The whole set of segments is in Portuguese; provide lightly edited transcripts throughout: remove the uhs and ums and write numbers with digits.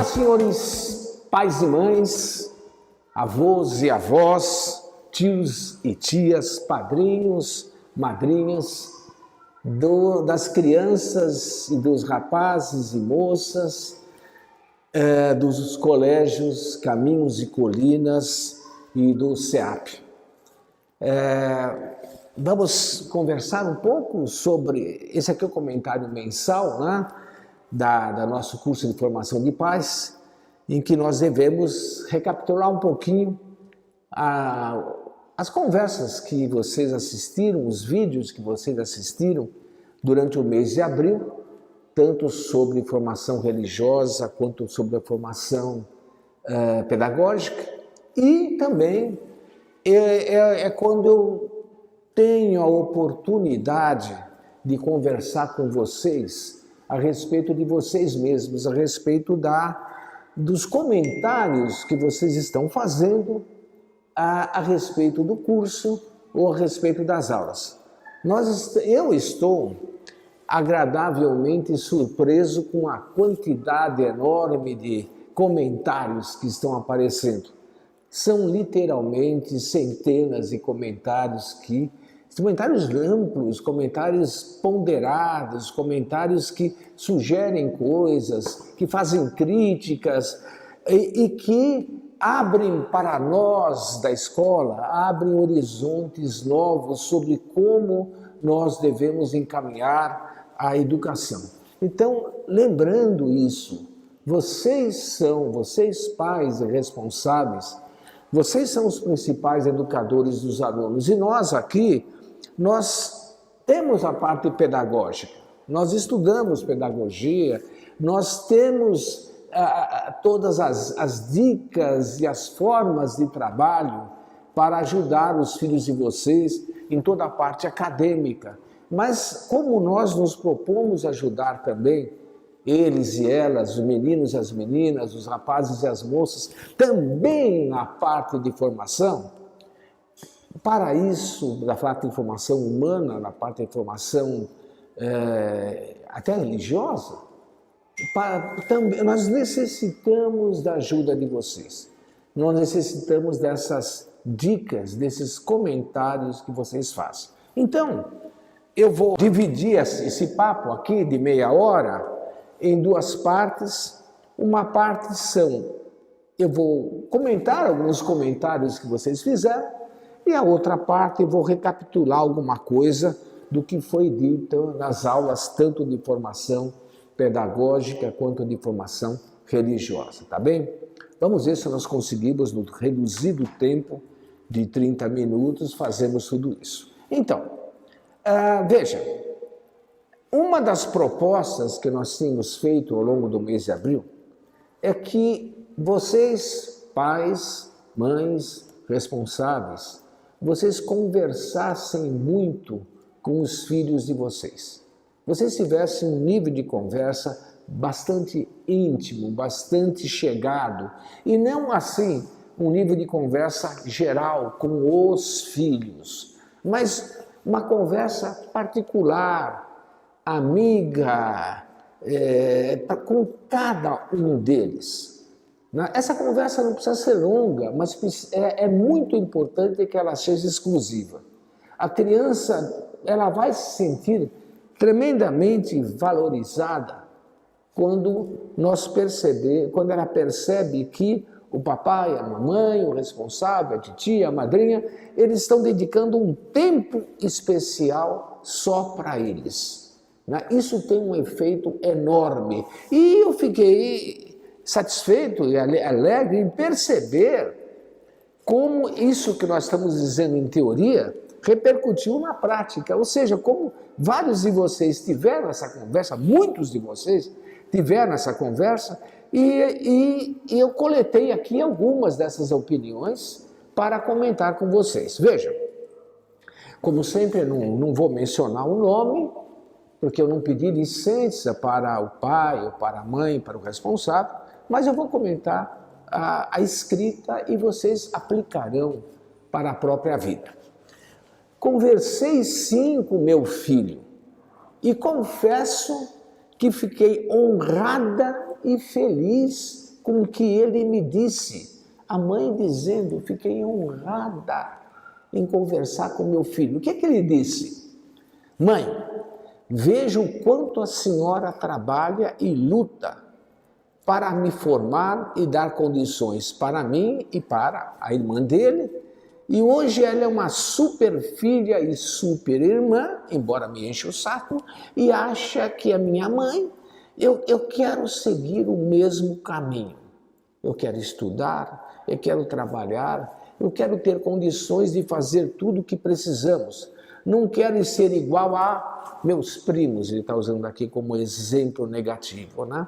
Olá, senhores pais e mães, avós e avós, tios e tias, padrinhos, madrinhas, das crianças e dos rapazes e moças, dos colégios Caminhos e Colinas e do SEAP. Vamos conversar um pouco sobre, esse aqui é o comentário mensal, né, da nosso curso de formação de pais, em que nós devemos recapitular um pouquinho as conversas que vocês assistiram, os vídeos que vocês assistiram durante o mês de abril, tanto sobre formação religiosa quanto sobre a formação pedagógica, e também quando eu tenho a oportunidade de conversar com vocês a respeito de vocês mesmos, a respeito dos comentários que vocês estão fazendo a respeito do curso ou a respeito das aulas. Eu estou agradavelmente surpreso com a quantidade enorme de comentários que estão aparecendo. São literalmente centenas de comentários amplos, comentários ponderados, comentários que sugerem coisas, que fazem críticas e que abrem para nós da escola, abrem horizontes novos sobre como nós devemos encaminhar a educação. Então, lembrando isso, vocês pais e responsáveis, vocês são os principais educadores dos alunos e nós aqui, nós temos a parte pedagógica, nós estudamos pedagogia, nós temos todas as dicas e as formas de trabalho para ajudar os filhos de vocês em toda a parte acadêmica. Mas como nós nos propomos ajudar também eles e elas, os meninos e as meninas, os rapazes e as moças, também na parte de formação, para isso, da parte de formação humana, na parte de formação até religiosa, nós necessitamos da ajuda de vocês. Nós necessitamos dessas dicas, desses comentários que vocês fazem. Então, eu vou dividir esse papo aqui de meia hora em duas partes. Uma parte eu vou comentar alguns comentários que vocês fizeram, e a outra parte eu vou recapitular alguma coisa do que foi dito nas aulas, tanto de formação pedagógica quanto de formação religiosa, tá bem? Vamos ver se nós conseguimos, no reduzido tempo de 30 minutos, fazermos tudo isso. Então, veja, uma das propostas que nós temos feito ao longo do mês de abril é que vocês, pais, mães, responsáveis, vocês conversassem muito com os filhos de vocês. Vocês tivessem um nível de conversa bastante íntimo, bastante chegado, e não assim um nível de conversa geral com os filhos, mas uma conversa particular, amiga, com cada um deles. Essa conversa não precisa ser longa, mas é muito importante que ela seja exclusiva. A criança, ela vai se sentir tremendamente valorizada quando ela percebe que o papai, a mamãe, o responsável, a titia, a madrinha, eles estão dedicando um tempo especial só para eles. Isso tem um efeito enorme. E eu fiquei satisfeito e alegre em perceber como isso que nós estamos dizendo em teoria repercutiu na prática, ou seja, como vários de vocês tiveram essa conversa, muitos de vocês tiveram essa conversa, e eu coletei aqui algumas dessas opiniões para comentar com vocês. Vejam, como sempre, não vou mencionar o nome, porque eu não pedi licença para o pai, ou para a mãe, para o responsável, mas eu vou comentar a escrita e vocês aplicarão para a própria vida. Conversei sim com meu filho e confesso que fiquei honrada e feliz com o que ele me disse. A mãe dizendo, fiquei honrada em conversar com meu filho. O que é que ele disse? Mãe, vejo o quanto a senhora trabalha e luta para me formar e dar condições para mim e para a irmã dele. E hoje ela é uma super filha e super irmã, embora me enche o saco, e acha que a minha mãe, eu quero seguir o mesmo caminho. Eu quero estudar, eu quero trabalhar, eu quero ter condições de fazer tudo o que precisamos. Não quero ser igual a meus primos, ele está usando aqui como exemplo negativo, né?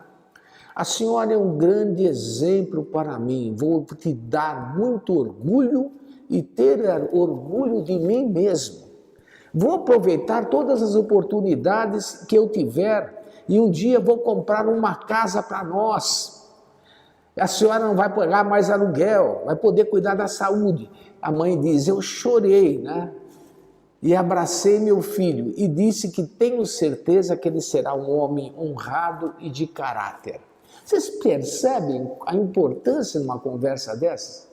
A senhora é um grande exemplo para mim, vou te dar muito orgulho e ter orgulho de mim mesmo. Vou aproveitar todas as oportunidades que eu tiver e um dia vou comprar uma casa para nós. A senhora não vai pagar mais aluguel, vai poder cuidar da saúde. A mãe diz, eu chorei, né? E abracei meu filho e disse que tenho certeza que ele será um homem honrado e de caráter. Vocês percebem a importância de uma conversa dessas?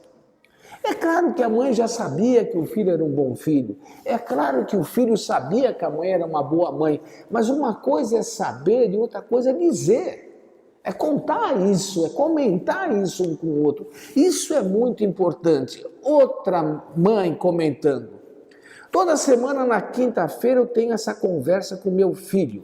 É claro que a mãe já sabia que o filho era um bom filho. É claro que o filho sabia que a mãe era uma boa mãe. Mas uma coisa é saber e outra coisa é dizer. É contar isso, é comentar isso um com o outro. Isso é muito importante. Outra mãe comentando. Toda semana na quinta-feira eu tenho essa conversa com meu filho.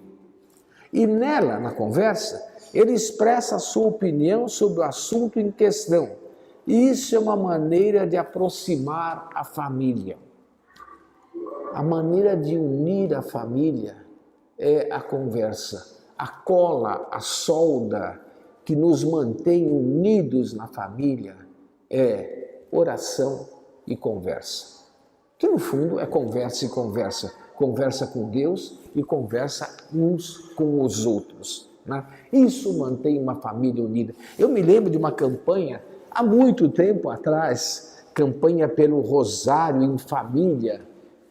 E nela, na conversa, ele expressa a sua opinião sobre o assunto em questão. E isso é uma maneira de aproximar a família. A maneira de unir a família é a conversa. A cola, a solda que nos mantém unidos na família é oração e conversa. Que no fundo é conversa e conversa. Conversa com Deus e conversa uns com os outros, né? Isso mantém uma família unida. Eu me lembro de uma campanha, há muito tempo atrás, campanha pelo Rosário em Família,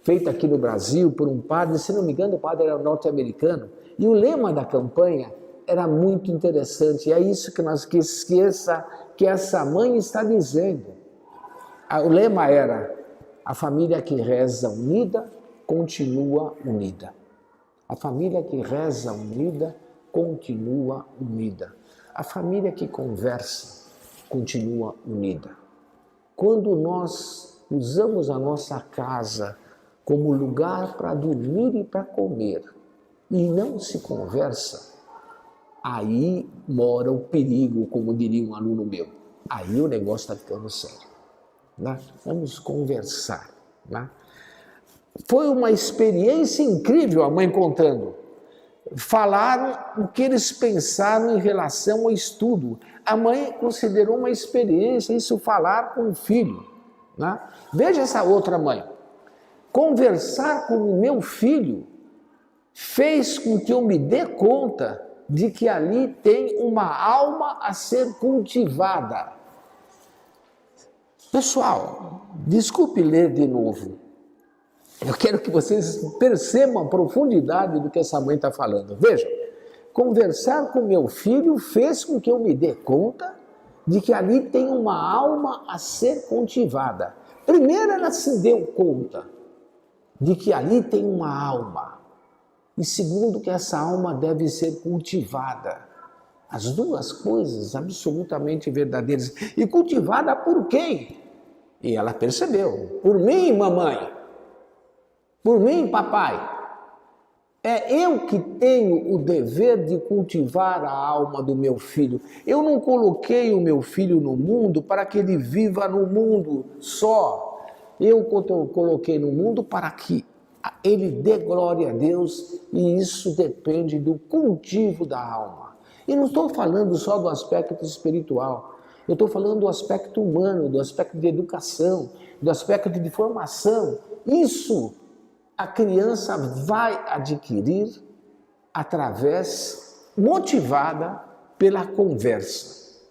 feita aqui no Brasil por um padre, se não me engano o padre era norte-americano, e o lema da campanha era muito interessante, é isso que nós que esqueça que essa mãe está dizendo. O lema era, a família que reza unida, continua unida. A família que reza unida, continua unida. A família que conversa, continua unida. Quando nós usamos a nossa casa como lugar para dormir e para comer, e não se conversa, aí mora o perigo, como diria um aluno meu. Aí o negócio está ficando sério, né? Vamos conversar, né? Foi uma experiência incrível a mãe contando. Falaram o que eles pensaram em relação ao estudo. A mãe considerou uma experiência isso falar com o filho, né? Veja essa outra mãe. Conversar com o meu filho fez com que eu me dê conta de que ali tem uma alma a ser cultivada. Pessoal, desculpe ler de novo. Eu quero que vocês percebam a profundidade do que essa mãe está falando. Veja, conversar com meu filho fez com que eu me dê conta de que ali tem uma alma a ser cultivada. Primeiro ela se deu conta de que ali tem uma alma. E segundo, que essa alma deve ser cultivada. As duas coisas absolutamente verdadeiras. E cultivada por quem? E ela percebeu. Por mim, mamãe. Por mim, papai. É eu que tenho o dever de cultivar a alma do meu filho. Eu não coloquei o meu filho no mundo para que ele viva no mundo só. Eu coloquei no mundo para que ele dê glória a Deus, e isso depende do cultivo da alma. E não estou falando só do aspecto espiritual, eu estou falando do aspecto humano, do aspecto de educação, do aspecto de formação. Isso a criança vai adquirir motivada pela conversa.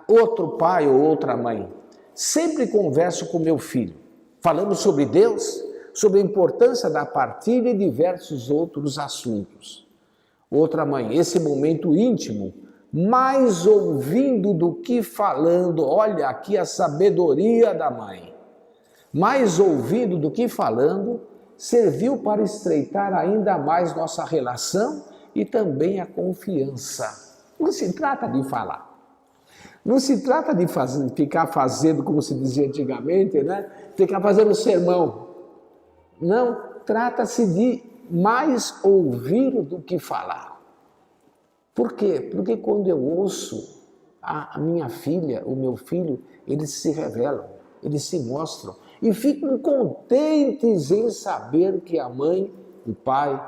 Outro pai ou outra mãe, sempre converso com meu filho, falando sobre Deus, sobre a importância da partilha e diversos outros assuntos. Outra mãe, esse momento íntimo mais ouvindo do que falando. Olha aqui a sabedoria da mãe. Mais ouvindo do que falando, serviu para estreitar ainda mais nossa relação e também a confiança. Não se trata de falar. Não se trata de ficar fazendo, como se dizia antigamente, né? Ficar fazendo sermão. Não, trata-se de mais ouvir do que falar. Por quê? Porque quando eu ouço a minha filha, o meu filho, eles se revelam, eles se mostram e ficam contentes em saber que a mãe, o pai,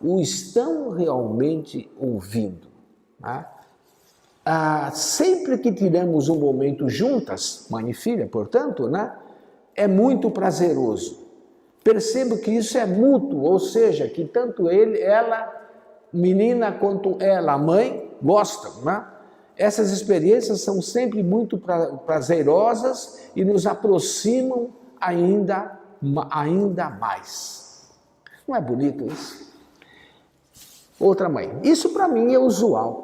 o estão realmente ouvindo. Né? Sempre que tiramos um momento juntas, mãe e filha, portanto, né, é muito prazeroso. Percebo que isso é mútuo, ou seja, que tanto ela, menina, quanto ela, a mãe, gostam. Né? Essas experiências são sempre muito prazerosas e nos aproximam ainda mais. Não é bonito isso? Outra mãe. Isso para mim é usual.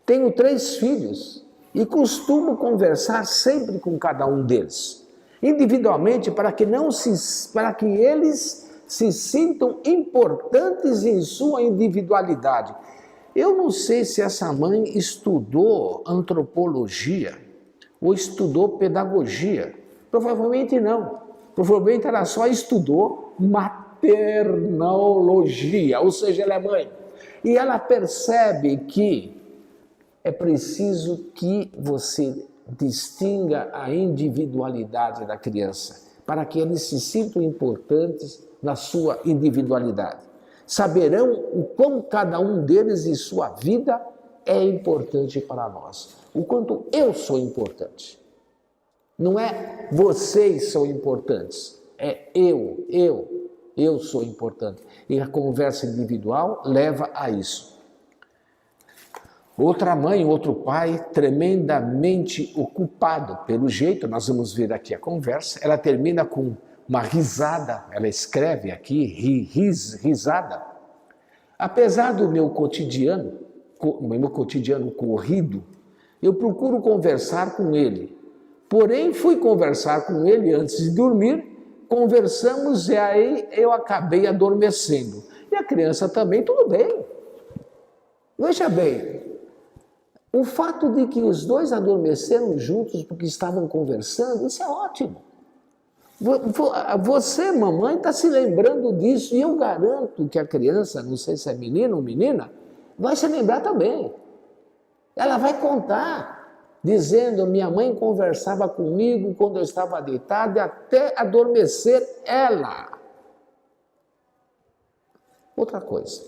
Tenho 3 filhos e costumo conversar sempre com cada um deles, individualmente, para que eles se sintam importantes em sua individualidade. Eu não sei se essa mãe estudou antropologia ou estudou pedagogia. Provavelmente não. Provavelmente ela só estudou maternologia, ou seja, ela é mãe. E ela percebe que é preciso que você distinga a individualidade da criança, para que eles se sintam importantes na sua individualidade. Saberão o quão cada um deles em sua vida é importante para nós, o quanto eu sou importante. Não é vocês são importantes, é eu sou importante. E a conversa individual leva a isso. Outra mãe, outro pai, tremendamente ocupado. Pelo jeito, nós vamos ver aqui a conversa. Ela termina com uma risada, ela escreve aqui, risada. Apesar do meu cotidiano corrido, eu procuro conversar com ele. Porém, fui conversar com ele antes de dormir, conversamos e aí eu acabei adormecendo. E a criança também, tudo bem. Veja bem, o fato de que os dois adormeceram juntos porque estavam conversando, isso é ótimo. Você, mamãe, está se lembrando disso e eu garanto que a criança, não sei se é menino ou menina, vai se lembrar também. Ela vai contar, dizendo, minha mãe conversava comigo quando eu estava deitada até adormecer ela. Outra coisa,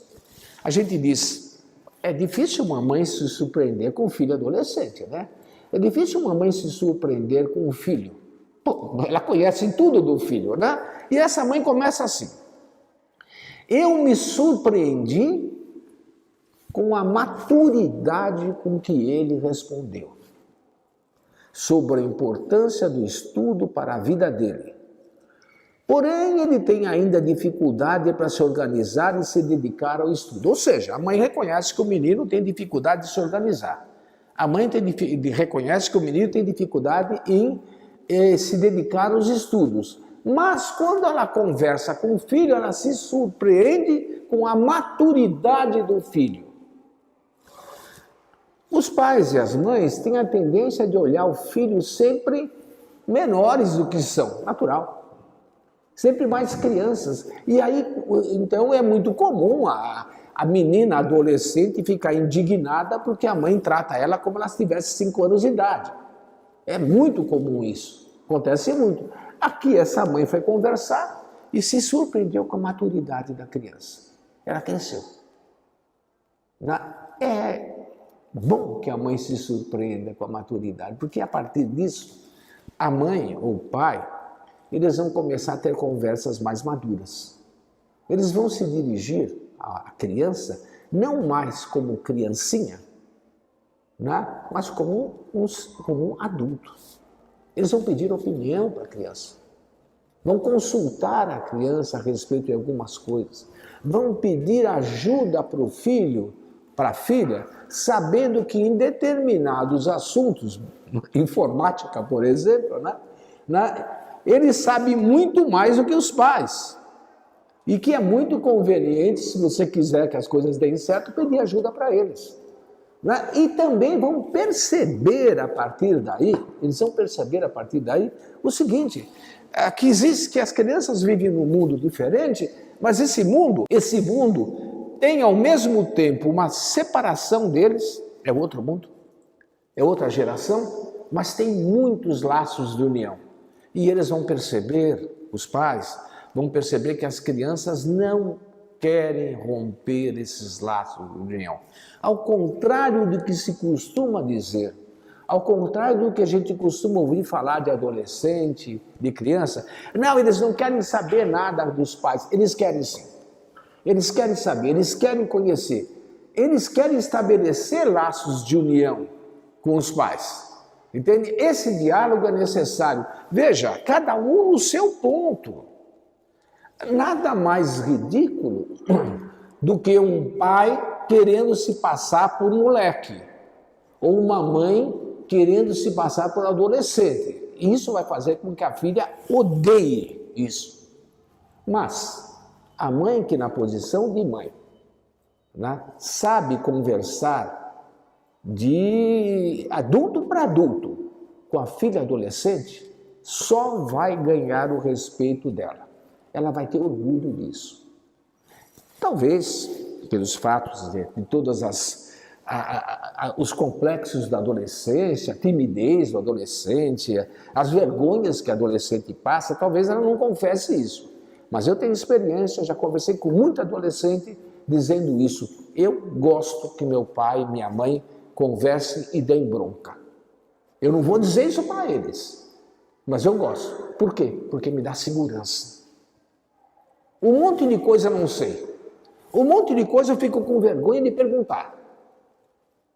a gente diz, é difícil uma mãe se surpreender com um filho adolescente, né? É difícil uma mãe se surpreender com um filho. Pô, ela conhece tudo do filho, né? E essa mãe começa assim. Eu me surpreendi com a maturidade com que ele respondeu sobre a importância do estudo para a vida dele. Porém, ele tem ainda dificuldade para se organizar e se dedicar ao estudo. Ou seja, a mãe reconhece que o menino tem dificuldade de se organizar. A mãe reconhece que o menino tem dificuldade em se dedicar aos estudos. Mas quando ela conversa com o filho, ela se surpreende com a maturidade do filho. Os pais e as mães têm a tendência de olhar o filho sempre menores do que são, natural. Sempre mais crianças. E aí, então, é muito comum a menina, a adolescente, ficar indignada porque a mãe trata ela como ela tivesse 5 anos de idade. É muito comum isso. Acontece muito. Aqui, essa mãe foi conversar e se surpreendeu com a maturidade da criança. Ela cresceu. É bom que a mãe se surpreenda com a maturidade, porque a partir disso, a mãe ou o pai, eles vão começar a ter conversas mais maduras. Eles vão se dirigir à criança não mais como criancinha, né? Mas como um adulto. Eles vão pedir opinião para a criança. Vão consultar a criança a respeito de algumas coisas. Vão pedir ajuda para o filho para a filha, sabendo que em determinados assuntos, informática, por exemplo, ele sabe muito mais do que os pais. E que é muito conveniente, se você quiser que as coisas deem certo, pedir ajuda para eles. E também vão perceber a partir daí, o seguinte, que as crianças vivem num mundo diferente, mas esse mundo tem ao mesmo tempo uma separação deles, é outro mundo, é outra geração, mas tem muitos laços de união. E eles vão perceber, os pais vão perceber que as crianças não querem romper esses laços de união. Ao contrário do que se costuma dizer, ao contrário do que a gente costuma ouvir falar de adolescente, de criança, não, eles não querem saber nada dos pais, eles querem sim. Eles querem saber, eles querem conhecer, eles querem estabelecer laços de união com os pais. Entende? Esse diálogo é necessário. Veja, cada um no seu ponto. Nada mais ridículo do que um pai querendo se passar por um moleque, ou uma mãe querendo se passar por adolescente. Isso vai fazer com que a filha odeie isso. Mas a mãe que na posição de mãe, sabe conversar de adulto para adulto com a filha adolescente, só vai ganhar o respeito dela. Ela vai ter orgulho disso. Talvez, pelos fatos de todas os complexos da adolescência, a timidez do adolescente, as vergonhas que a adolescente passa, talvez ela não confesse isso. Mas eu tenho experiência, já conversei com muita adolescente dizendo isso. Eu gosto que meu pai e minha mãe conversem e deem bronca. Eu não vou dizer isso para eles, mas eu gosto. Por quê? Porque me dá segurança. Um monte de coisa eu não sei. Um monte de coisa eu fico com vergonha de perguntar.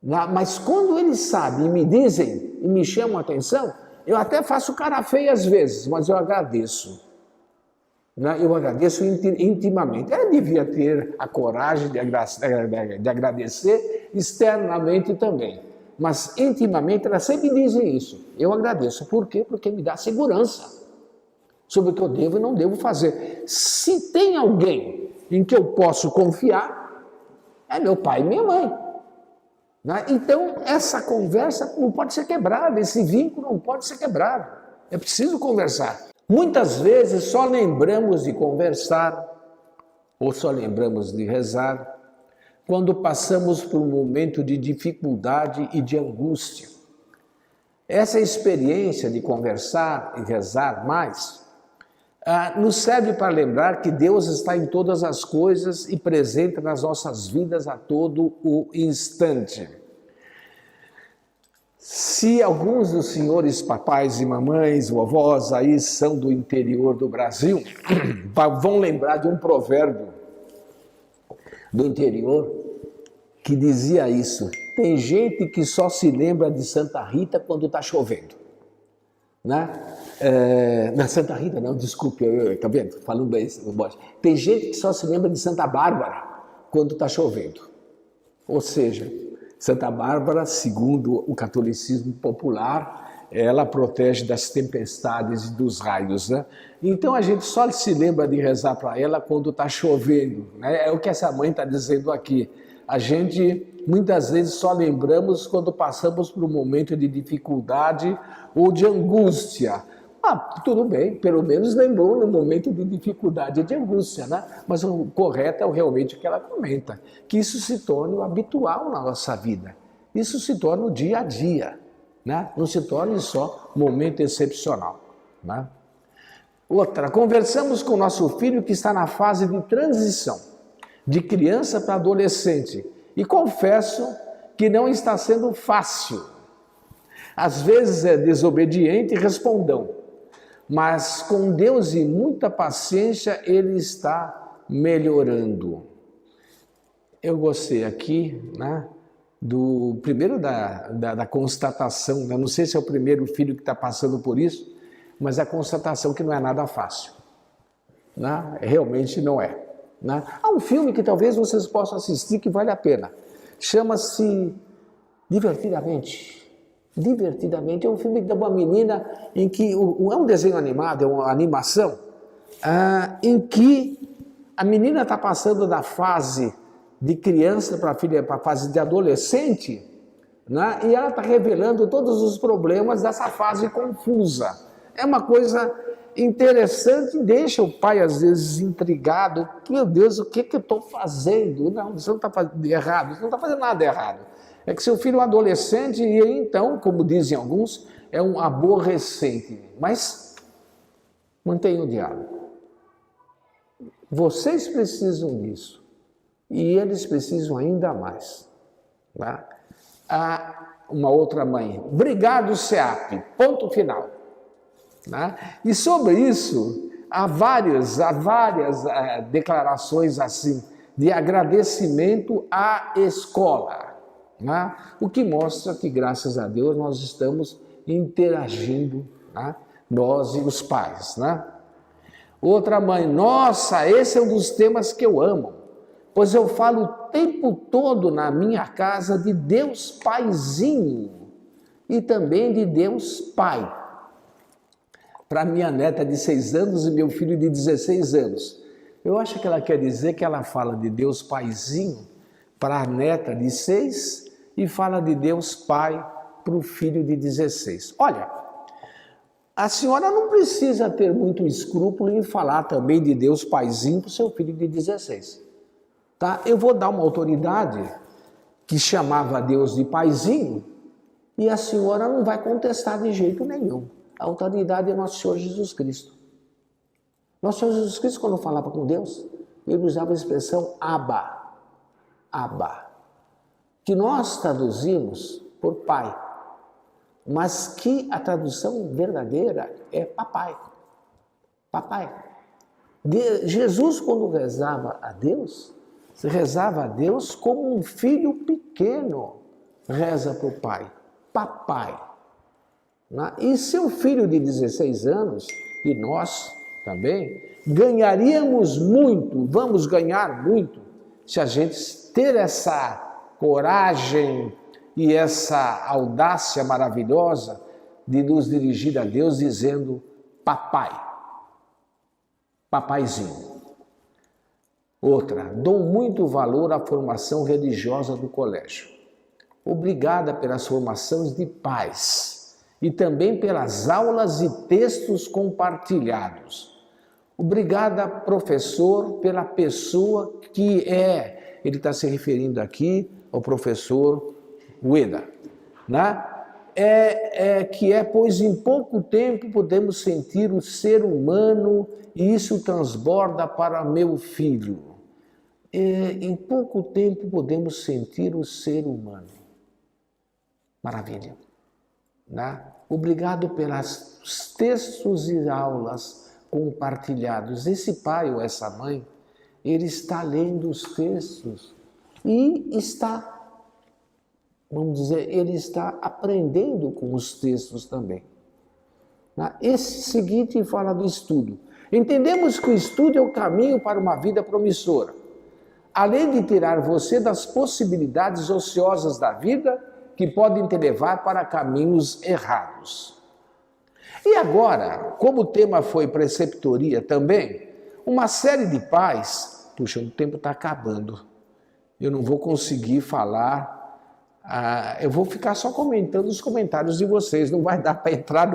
Mas quando eles sabem e me dizem e me chamam a atenção, eu até faço cara feia às vezes, mas eu agradeço. Eu agradeço intimamente. Ela devia ter a coragem de agradecer externamente também. Mas intimamente ela sempre diz isso. Eu agradeço. Por quê? Porque me dá segurança sobre o que eu devo e não devo fazer. Se tem alguém em que eu posso confiar, é meu pai e minha mãe. Então, essa conversa não pode ser quebrada, esse vínculo não pode ser quebrado. É preciso conversar. Muitas vezes só lembramos de conversar, ou só lembramos de rezar, quando passamos por um momento de dificuldade e de angústia. Essa experiência de conversar e rezar mais nos serve para lembrar que Deus está em todas as coisas e presente nas nossas vidas a todo o instante. Se alguns dos senhores papais e mamães, vovós aí são do interior do Brasil, vão lembrar de um provérbio do interior que dizia isso. Tem gente que só se lembra de Santa Rita quando está chovendo. Não, Santa Rita não, desculpe, tá vendo? Falando isso, tem gente que só se lembra de Santa Bárbara quando está chovendo. Ou seja, Santa Bárbara, segundo o catolicismo popular, ela protege das tempestades e dos raios. Então a gente só se lembra de rezar para ela quando está chovendo. É o que essa mãe está dizendo aqui. A gente muitas vezes só lembramos quando passamos por um momento de dificuldade ou de angústia. Tudo bem, pelo menos lembrou no momento de dificuldade e de angústia, Mas o correto é realmente o que ela comenta, que isso se torne o habitual na nossa vida. Isso se torna o dia a dia, Não se torne só momento excepcional, Outra, conversamos com o nosso filho que está na fase de transição, de criança para adolescente, e confesso que não está sendo fácil. Às vezes é desobediente e respondão, mas com Deus e muita paciência ele está melhorando. Eu gostei aqui, do primeiro da constatação, não sei se é o primeiro filho que está passando por isso, mas a constatação que não é nada fácil, realmente não é. Há um filme que talvez vocês possam assistir que vale a pena, Chama-se Divertidamente. Divertidamente. É um filme de uma menina em que, é um desenho animado, é uma animação, em que a menina está passando da fase de criança para a fase de adolescente, né? E ela está revelando todos os problemas dessa fase confusa. É uma coisa interessante, deixa o pai às vezes intrigado. Meu Deus, o que eu estou fazendo? Não, você não está fazendo errado, você não está fazendo nada errado. É que seu filho é um adolescente e então, como dizem alguns, é um aborrecente. Mas mantenha o diálogo. Vocês precisam disso e eles precisam ainda mais. Tá? Uma outra mãe, obrigado SEAP, ponto final. Né? E sobre isso, há várias declarações assim, de agradecimento à escola, né? O que mostra que, graças a Deus, nós estamos interagindo, né? Nós e os pais. Né? Outra mãe, nossa, esse é um dos temas que eu amo, pois eu falo o tempo todo na minha casa de Deus Paizinho e também de Deus Pai. Para minha neta de 6 anos e meu filho de 16 anos. Eu acho que ela quer dizer que ela fala de Deus Paizinho para a neta de 6 e fala de Deus Pai para o filho de 16. Olha, a senhora não precisa ter muito escrúpulo em falar também de Deus Paizinho para o seu filho de 16. Tá? Eu vou dar uma autoridade que chamava Deus de Paizinho e a senhora não vai contestar de jeito nenhum. A autoridade é Nosso Senhor Jesus Cristo. Nosso Senhor Jesus Cristo, quando falava com Deus, ele usava a expressão Abba, Abba, que nós traduzimos por Pai, mas que a tradução verdadeira é Papai. Papai. Jesus, quando rezava a Deus como um filho pequeno reza para o Pai, Papai. E seu filho de 16 anos, e nós também, ganharíamos muito, vamos ganhar muito, se a gente ter essa coragem e essa audácia maravilhosa de nos dirigir a Deus dizendo papai, papaizinho. Outra, dou muito valor à formação religiosa do colégio. Obrigada pelas formações de pais e também pelas aulas e textos compartilhados. Obrigada, professor, pela pessoa que é. Ele está se referindo aqui ao professor Ueda, né? Pois em pouco tempo podemos sentir o ser humano e isso transborda para meu filho. Em pouco tempo podemos sentir o ser humano. Maravilha. Né? Obrigado pelos textos e aulas compartilhados. Esse pai ou essa mãe, ele está lendo os textos e está, vamos dizer, ele está aprendendo com os textos também. Esse seguinte fala do estudo. Entendemos que o estudo é o caminho para uma vida promissora. Além de tirar você das possibilidades ociosas da vida, que podem te levar para caminhos errados. E agora, como o tema foi preceptoria também, uma série de pais... Puxa, o tempo está acabando. Eu não vou conseguir falar... eu vou ficar só comentando os comentários de vocês, não vai dar para entrar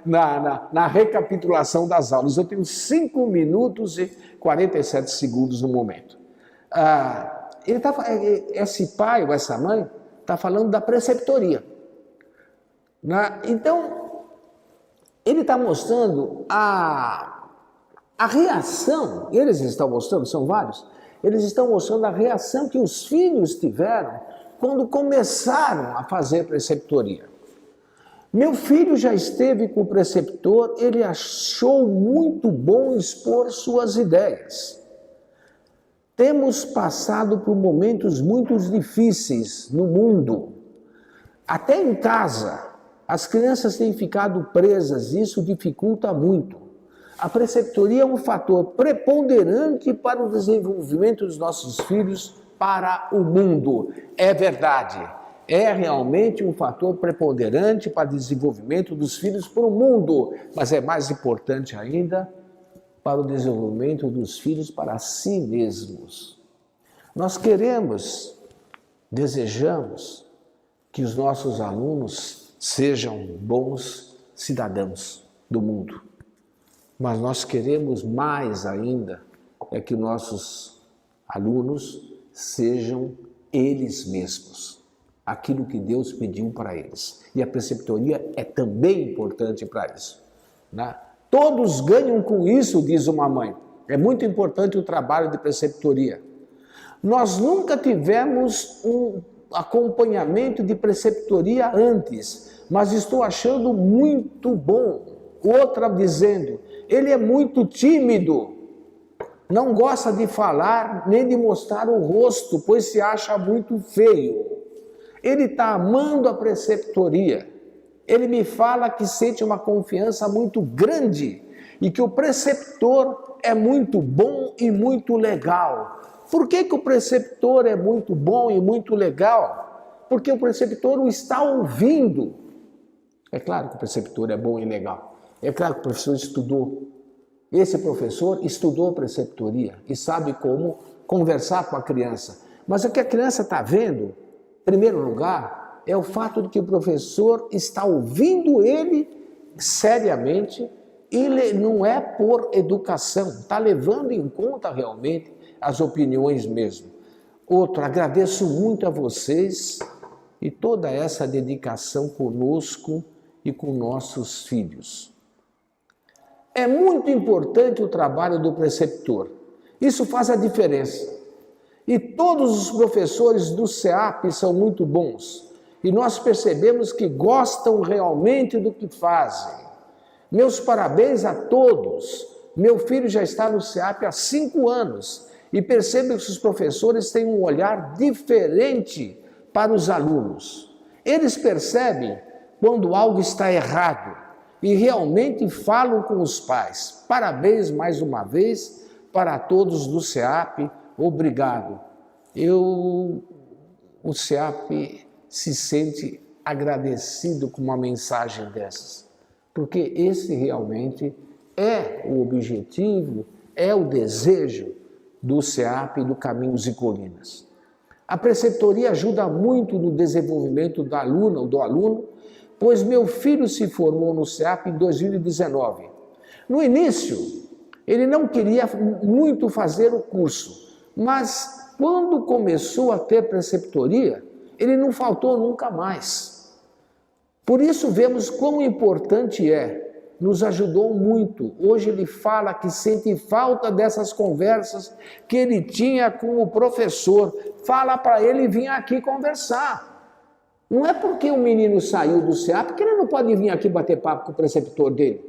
na recapitulação das aulas. Eu tenho 5 minutos e 47 segundos no momento. Esse pai ou essa mãe está falando da preceptoria. Então, ele está mostrando a reação, eles estão mostrando, são vários, eles estão mostrando a reação que os filhos tiveram quando começaram a fazer preceptoria. Meu filho já esteve com o preceptor, ele achou muito bom expor suas ideias. Temos passado por momentos muito difíceis no mundo. Até em casa, as crianças têm ficado presas, isso dificulta muito. A preceptoria é um fator preponderante para o desenvolvimento dos nossos filhos para o mundo. É verdade, é realmente um fator preponderante para o desenvolvimento dos filhos para o mundo, mas é mais importante ainda para o desenvolvimento dos filhos para si mesmos. Nós queremos, desejamos que os nossos alunos sejam bons cidadãos do mundo, mas nós queremos mais ainda é que nossos alunos sejam eles mesmos, aquilo que Deus pediu para eles. E a preceptoria é também importante para isso, né? Todos ganham com isso, diz uma mãe. É muito importante o trabalho de preceptoria. Nós nunca tivemos um acompanhamento de preceptoria antes, mas estou achando muito bom. Outra dizendo, ele é muito tímido, não gosta de falar nem de mostrar o rosto, pois se acha muito feio. Ele está amando a preceptoria. Ele me fala que sente uma confiança muito grande e que o preceptor é muito bom e muito legal. Por que o preceptor é muito bom e muito legal? Porque o preceptor o está ouvindo. É claro que o preceptor é bom e legal. É claro que o professor estudou. Esse professor estudou preceptoria e sabe como conversar com a criança. Mas o que a criança está vendo, em primeiro lugar, é o fato de que o professor está ouvindo ele seriamente, ele não é por educação, está levando em conta realmente as opiniões mesmo. Outro, agradeço muito a vocês e toda essa dedicação conosco e com nossos filhos. É muito importante o trabalho do preceptor, isso faz a diferença. E todos os professores do SEAP são muito bons. E nós percebemos que gostam realmente do que fazem. Meus parabéns a todos. Meu filho já está no SEAP há 5 anos e percebo que os professores têm um olhar diferente para os alunos. Eles percebem quando algo está errado e realmente falam com os pais. Parabéns mais uma vez para todos do SEAP. Obrigado. O SEAP se sente agradecido com uma mensagem dessas, porque esse realmente é o objetivo, é o desejo do SEAP e do Caminhos e Colinas. A preceptoria ajuda muito no desenvolvimento da aluna ou do aluno, pois meu filho se formou no SEAP em 2019. No início, ele não queria muito fazer o curso, mas quando começou a ter preceptoria, ele não faltou nunca mais. Por isso vemos quão importante é, nos ajudou muito. Hoje ele fala que sente falta dessas conversas que ele tinha com o professor. Fala para ele vir aqui conversar. Não é porque o menino saiu do SEAP que ele não pode vir aqui bater papo com o preceptor dele.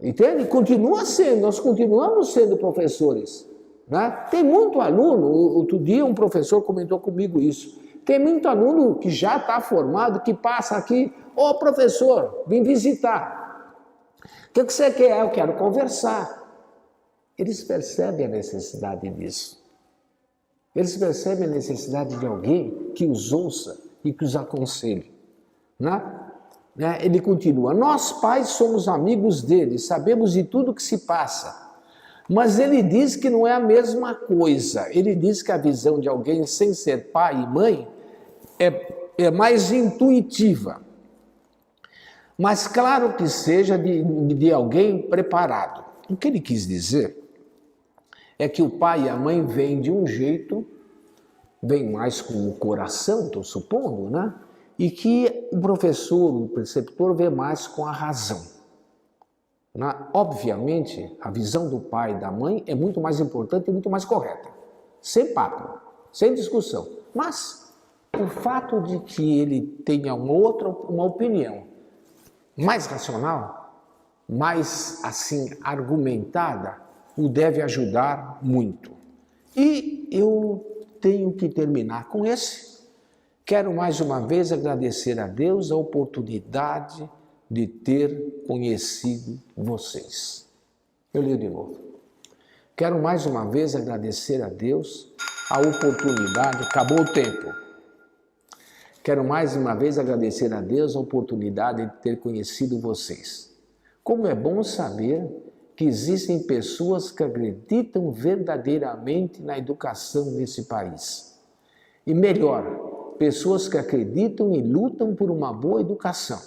Entende? Continua sendo, nós continuamos sendo professores. Né? Tem muito aluno, outro dia um professor comentou comigo isso, tem muito aluno que já está formado, que passa aqui, ô professor, vim visitar. O que você quer? Eu quero conversar. Eles percebem a necessidade disso. Eles percebem a necessidade de alguém que os ouça e que os aconselhe. Né? Ele continua, nós pais somos amigos dele, sabemos de tudo que se passa. Mas ele diz que não é a coisa. Ele diz que a visão de alguém sem ser pai e mãe é mais intuitiva. Mas claro que seja de alguém preparado. O que ele quis dizer é que o pai e a mãe vêm de um jeito, vêm mais com o coração, estou supondo, né? E que o professor, o preceptor, vê mais com a razão. Obviamente, a visão do pai e da mãe é muito mais importante e muito mais correta. Sem papo, sem discussão. Mas o fato de que ele tenha uma opinião mais racional, mais assim argumentada, o deve ajudar muito. E eu tenho que terminar com esse. Quero mais uma vez agradecer a Deus a oportunidade de ter conhecido vocês. Eu leio de novo. Quero mais uma vez agradecer a Deus a oportunidade, acabou o tempo. Quero mais uma vez agradecer a Deus a oportunidade de ter conhecido vocês. Como é bom saber que existem pessoas que acreditam verdadeiramente na educação nesse país. E melhor, pessoas que acreditam e lutam por uma boa educação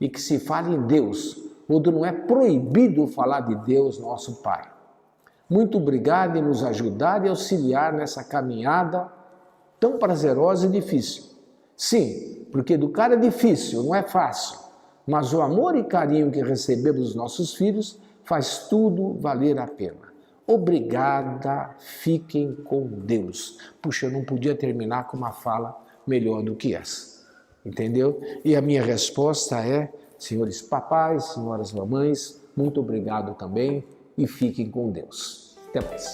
e que se fala em Deus, onde não é proibido falar de Deus, nosso Pai. Muito obrigado em nos ajudar e auxiliar nessa caminhada tão prazerosa e difícil. Sim, porque educar é difícil, não é fácil, mas o amor e carinho que recebemos dos nossos filhos faz tudo valer a pena. Obrigada, fiquem com Deus. Puxa, eu não podia terminar com uma fala melhor do que essa, entendeu? E a minha resposta é, senhores papais, senhoras mamães, muito obrigado também e fiquem com Deus. Até mais.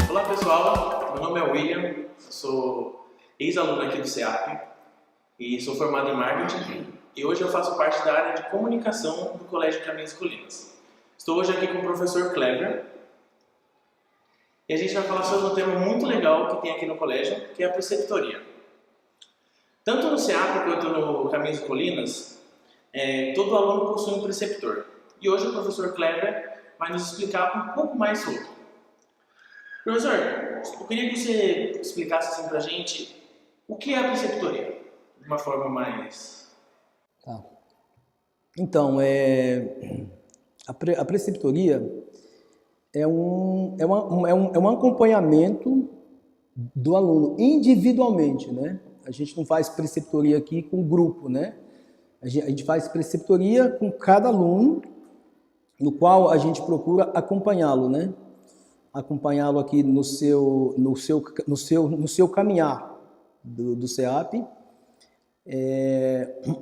Olá pessoal, meu nome é William, sou ex-aluno aqui do CEAP e sou formado em marketing e hoje eu faço parte da área de comunicação do Colégio Caminhos e Colinas. Estou hoje aqui com o professor Kleber e a gente vai falar sobre um tema muito legal que tem aqui no colégio, que é a preceptoria. Tanto no CEAP quanto no Caminhos e Colinas, todo aluno possui um preceptor. E hoje o professor Kleber vai nos explicar um pouco mais sobre. Professor, eu queria que você explicasse assim pra gente o que é a preceptoria, de uma forma mais... Tá. Então, a preceptoria é um acompanhamento do aluno individualmente, né? A gente não faz preceptoria aqui com grupo, né? A gente faz preceptoria com cada aluno, no qual a gente procura acompanhá-lo, né? Acompanhá-lo aqui no seu caminhar do CEAP.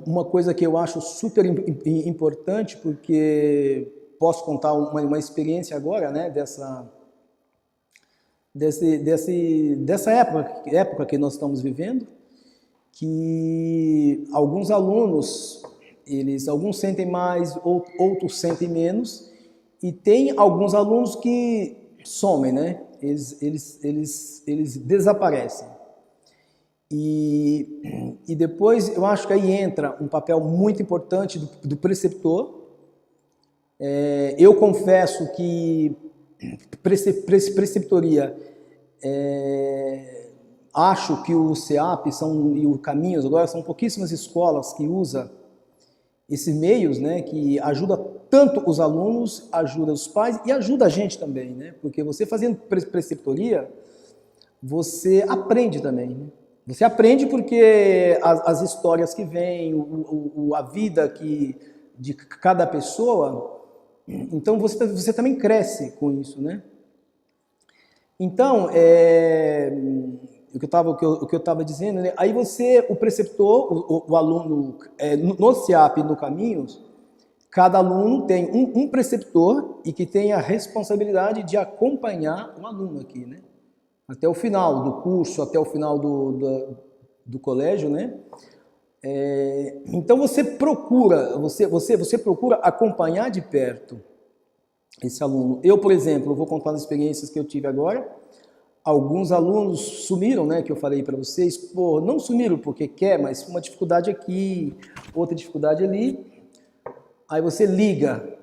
Uma coisa que eu acho super importante, porque posso contar uma experiência agora, né, dessa época que nós estamos vivendo, que alguns alunos, alguns sentem mais, outros sentem menos, e tem alguns alunos que somem, né? Eles desaparecem. E depois eu acho que aí entra um papel muito importante do preceptor. Eu confesso que preceptoria, acho que o CEAP e o Caminhos agora são pouquíssimas escolas que usam esses meios, né, que ajuda tanto os alunos, ajuda os pais e ajuda a gente também, né? Porque você fazendo preceptoria, você aprende também, né? Você aprende porque as histórias que vêm, a vida de cada pessoa, então você também cresce com isso, né? Então, o que eu estava dizendo, né? Aí o preceptor, o aluno, no CEAP e no Caminhos, cada aluno tem um preceptor e que tem a responsabilidade de acompanhar o aluno aqui, né? Até o final do curso, até o final do colégio, né? Então você procura acompanhar de perto esse aluno. Eu, por exemplo, vou contar as experiências que eu tive agora. Alguns alunos sumiram, né? Que eu falei para vocês. Pô, não sumiram porque quer, mas uma dificuldade aqui, outra dificuldade ali. Aí você liga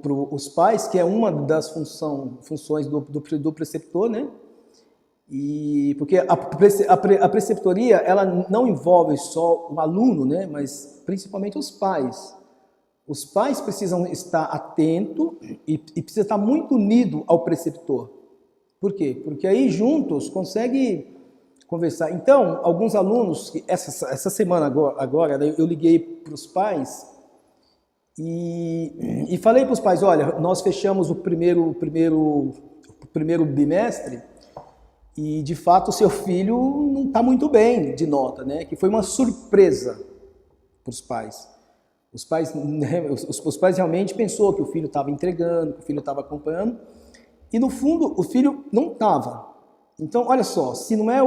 para os pais, que é uma das funções do preceptor, né? E porque a preceptoria, ela não envolve só o aluno, né? Mas principalmente os pais. Os pais precisam estar atentos e precisam estar muito unidos ao preceptor. Por quê? Porque aí juntos conseguem conversar. Então, alguns alunos, essa semana agora eu liguei para os pais e falei para os pais, olha, nós fechamos o primeiro bimestre e, de fato, o seu filho não está muito bem de nota, né? Que foi uma surpresa para os pais. Os pais realmente pensaram que o filho estava entregando, que o filho estava acompanhando, e, no fundo, o filho não estava. Então, olha só, se não é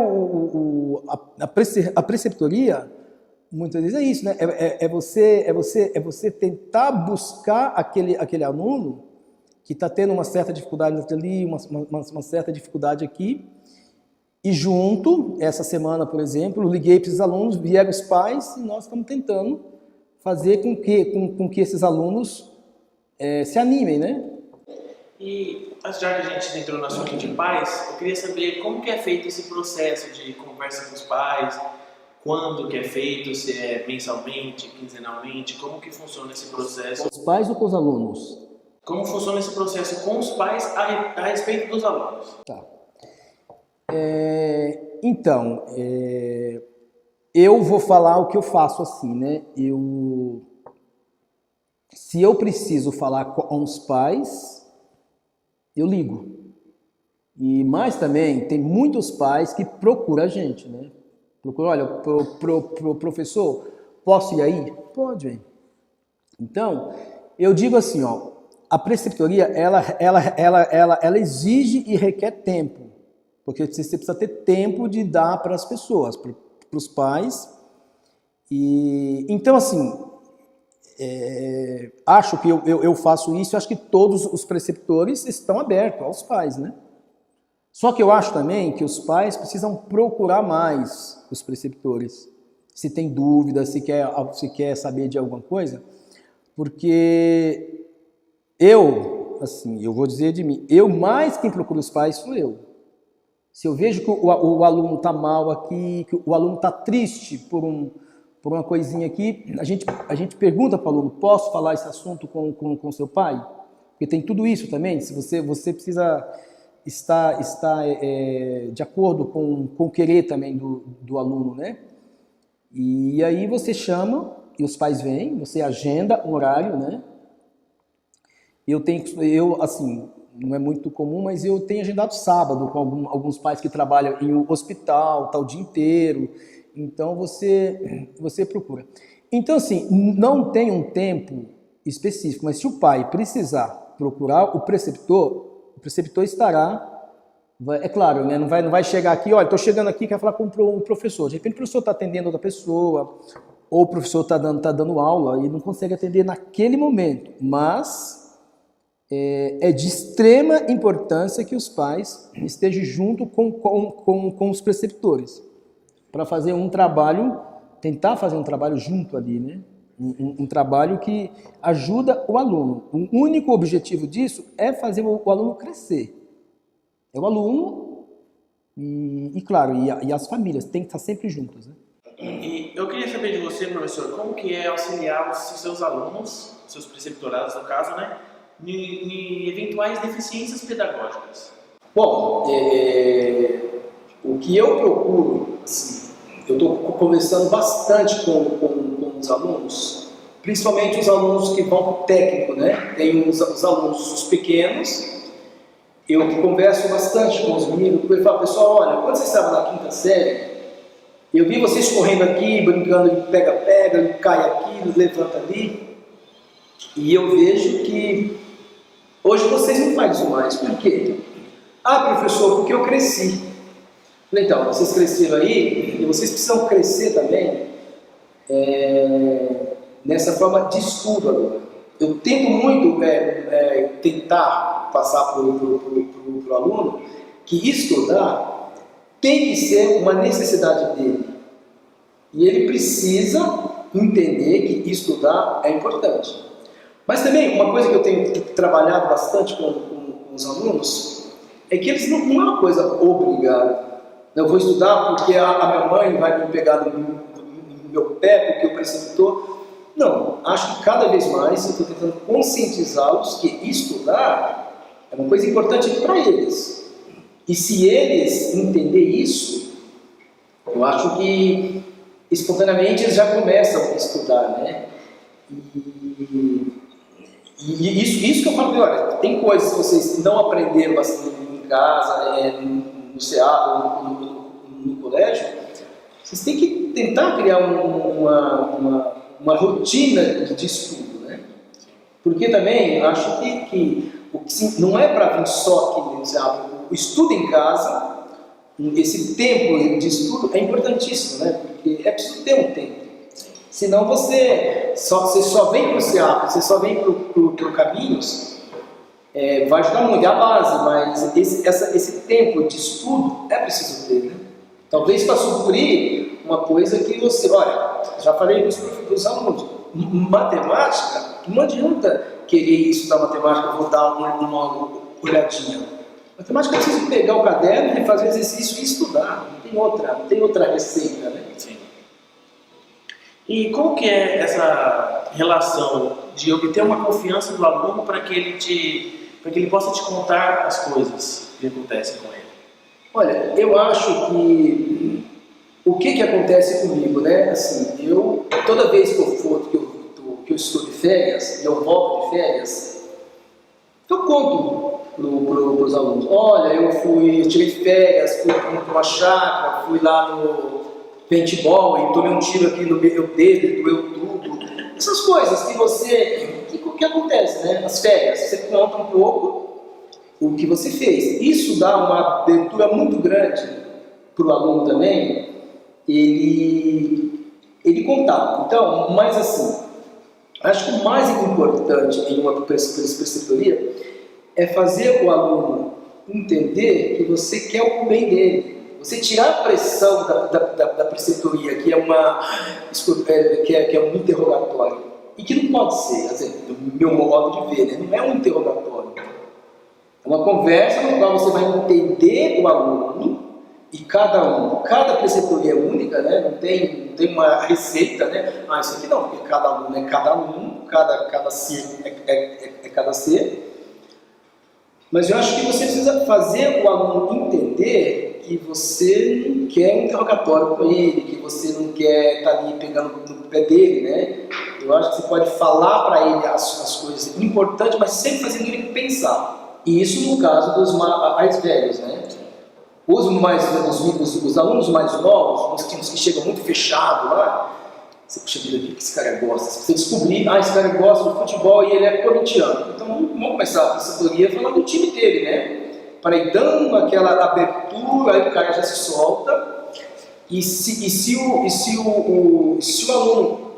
a preceptoria, Muitas vezes é isso, né? É você tentar buscar aquele aluno que está tendo uma certa dificuldade ali, uma certa dificuldade aqui, e junto, essa semana, por exemplo, eu liguei para esses alunos, vieram os pais, e nós estamos tentando fazer com que esses alunos se animem, né? E já que a gente entrou no assunto de pais, eu queria saber como que é feito esse processo de conversa com os pais, quando que é feito, se é mensalmente, quinzenalmente, como que funciona esse processo? Com os pais ou com os alunos? Como funciona esse processo com os pais a respeito dos alunos? Tá. Então, eu vou falar o que eu faço assim, né? Se eu preciso falar com os pais, eu ligo. Mas também tem muitos pais que procuram a gente, né? Procuram, olha, pro professor, posso ir aí? Pode, hein? Então, eu digo assim, ó, a preceptoria, ela exige e requer tempo, porque você precisa ter tempo de dar para as pessoas, para os pais. Então, assim, acho que eu faço isso, acho que todos os preceptores estão abertos aos pais, né? Só que eu acho também que os pais precisam procurar mais os preceptores, se tem dúvida, se quer saber de alguma coisa, porque eu vou dizer de mim, mais quem procura os pais sou eu. Se eu vejo que o aluno está mal aqui, que o aluno está triste por uma coisinha aqui, a gente pergunta para o aluno, posso falar esse assunto com seu pai? Porque tem tudo isso também, se você precisa estar de acordo com o querer também do aluno, né? E aí você chama, e os pais vêm, você agenda um horário, né? Assim, não é muito comum, mas eu tenho agendado sábado com alguns pais que trabalham em um hospital, tá o dia inteiro. Então você procura. Então, assim, não tem um tempo específico, mas se o pai precisar procurar o preceptor estará. É claro, né? Não vai chegar aqui, olha, estou chegando aqui, quero falar com um professor. De repente o professor está atendendo outra pessoa, ou o professor está dando aula e não consegue atender naquele momento. Mas é de extrema importância que os pais estejam junto com os preceptores, para fazer um trabalho, tentar fazer um trabalho junto ali, né? Um trabalho que ajuda o aluno. O único objetivo disso é fazer o aluno crescer. É o aluno e claro, e as famílias têm que estar sempre juntas, né? E eu queria saber de você, professor, como que é auxiliar os seus alunos, seus preceptorados no caso, né, em eventuais deficiências pedagógicas? Bom, o que eu procuro, assim, eu estou conversando bastante com os alunos, principalmente os alunos que vão para o técnico, né? Tem os alunos, os pequenos, eu converso bastante com os meninos, porque eu falo, pessoal, olha, quando vocês estavam na quinta série, eu vi vocês correndo aqui, brincando de pega-pega, cai aqui, levanta ali, e eu vejo que hoje vocês não fazem isso mais. Por quê? Ah, professor, porque eu cresci. Então, vocês cresceram aí, e vocês precisam crescer também nessa forma de estudo agora. Eu tento muito tentar passar para o aluno que estudar tem que ser uma necessidade dele. E ele precisa entender que estudar é importante. Mas também, uma coisa que eu tenho trabalhado bastante com os alunos é que eles não é uma coisa obrigada. Eu vou estudar porque a minha mãe vai me pegar no meu pé, porque o preceptor. Não, acho que cada vez mais eu estou tentando conscientizá-los que estudar é uma coisa importante para eles. E se eles entenderem isso, eu acho que espontaneamente eles já começam a estudar, né? E isso que eu falo, olha, tem coisas que vocês não aprenderam assim, em casa, no CA ou no colégio, vocês têm que tentar criar uma rotina de estudo, né? Porque também acho que não é para vir só aqui, o estudo em casa, esse tempo de estudo é importantíssimo, né? Porque é preciso ter um tempo. Senão você só vem para o CEAP, você só vem para o Caminhos, vai ajudar muito, é a base, mas esse tempo de estudo é preciso ter, né? Talvez para suprir uma coisa que você, olha, já falei para os alunos, matemática, não adianta querer estudar matemática, vou dar uma olhadinha. Matemática é preciso pegar o caderno e fazer exercício e estudar, não tem outra receita, né? Sim. E como que é essa relação de obter uma confiança do aluno para que ele possa te contar as coisas que acontecem com ele? Olha, eu acho que o que acontece comigo, né? Assim, toda vez que eu estou de férias, e eu volto de férias, eu conto para os alunos. Olha, eu tirei férias, fui para uma chácara, fui lá no paintball e tomei um tiro aqui no meu dedo, doeu tudo. Essas coisas que acontece, né? As férias, você conta um pouco o que você fez. Isso dá uma abertura muito grande para o aluno também, ele contar. Então, mas assim, acho que o mais importante em uma preceptoria é fazer o aluno entender que você quer o bem dele. Você tirar a pressão da preceptoria, que é um interrogatório, e que não pode ser, assim, do meu modo de ver, né? Não é um interrogatório. É uma conversa no qual você vai entender o aluno, e cada preceptoria é única, né? Não tem uma receita, né? Isso aqui não, porque cada aluno é cada aluno, cada ser é cada ser. Mas eu acho que você precisa fazer o aluno entender que você não quer um interrogatório com ele, que você não quer estar ali pegando no pé dele, né? Eu acho que você pode falar para ele as coisas importantes, mas sempre fazendo ele pensar. E isso no caso dos mais velhos, né? Os alunos mais novos, os que chegam muito fechados lá, você puxa vida, o que esse cara gosta? Se você descobrir, esse cara gosta de futebol e ele é corintiano. Então vamos começar a preceptoria falando do time dele, né? Para ir dando aquela abertura, aí o cara já se solta. E se o aluno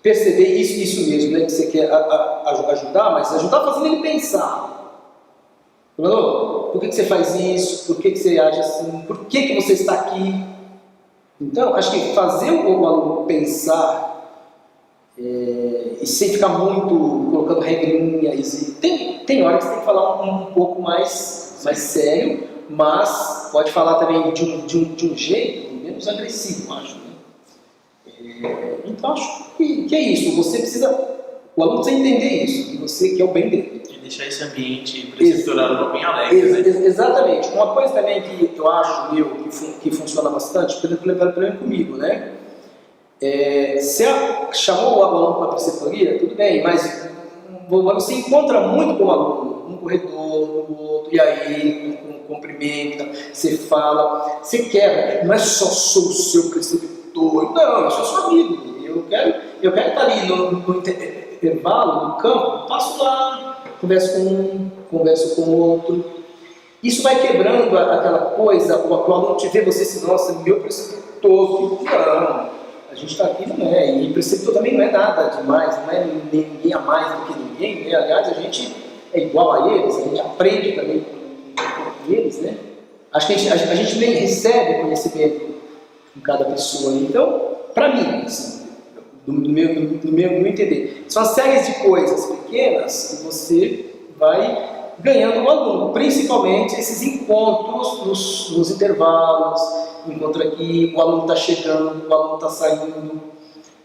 perceber isso mesmo, né? Que você quer ajudar, mas ajudar fazendo ele pensar. Por que você faz isso? Por que você age assim? Por que você está aqui? Então, acho que fazer o aluno pensar e sem ficar muito colocando regrinhas. Tem hora que você tem que falar um pouco mais sério, mas pode falar também de um jeito menos agressivo, acho. Né? Então, acho que é isso. O aluno precisa entender isso, que você quer o bem dele. E deixar esse ambiente preceptoral bem alegre. Né? Exatamente. Uma coisa também que eu acho que funciona bastante, por exemplo, comigo, né? Você chamou o aluno para a preceptoria, tudo bem, mas você encontra muito com o aluno, no corredor, no outro, e aí, cumprimenta, você fala, você quer, não é só sou o seu preceptor, não, eu sou seu amigo, eu quero estar ali no intervalo, no campo, passo lá, converso com um, converso com o outro. Isso vai quebrando aquela coisa, o aluno te vê você assim, nossa, meu preceptor, não. A gente está aqui, não é, e preceptor também não é nada demais, não é ninguém a mais do que ninguém, né? Aliás, a gente é igual a eles, a gente aprende também com eles, né? Acho que a gente nem recebe conhecimento em cada pessoa, então, para mim, assim, no meu entender, são séries de coisas pequenas que você vai ganhando o aluno, principalmente esses encontros nos intervalos, encontro aqui, o aluno está chegando, o aluno está saindo.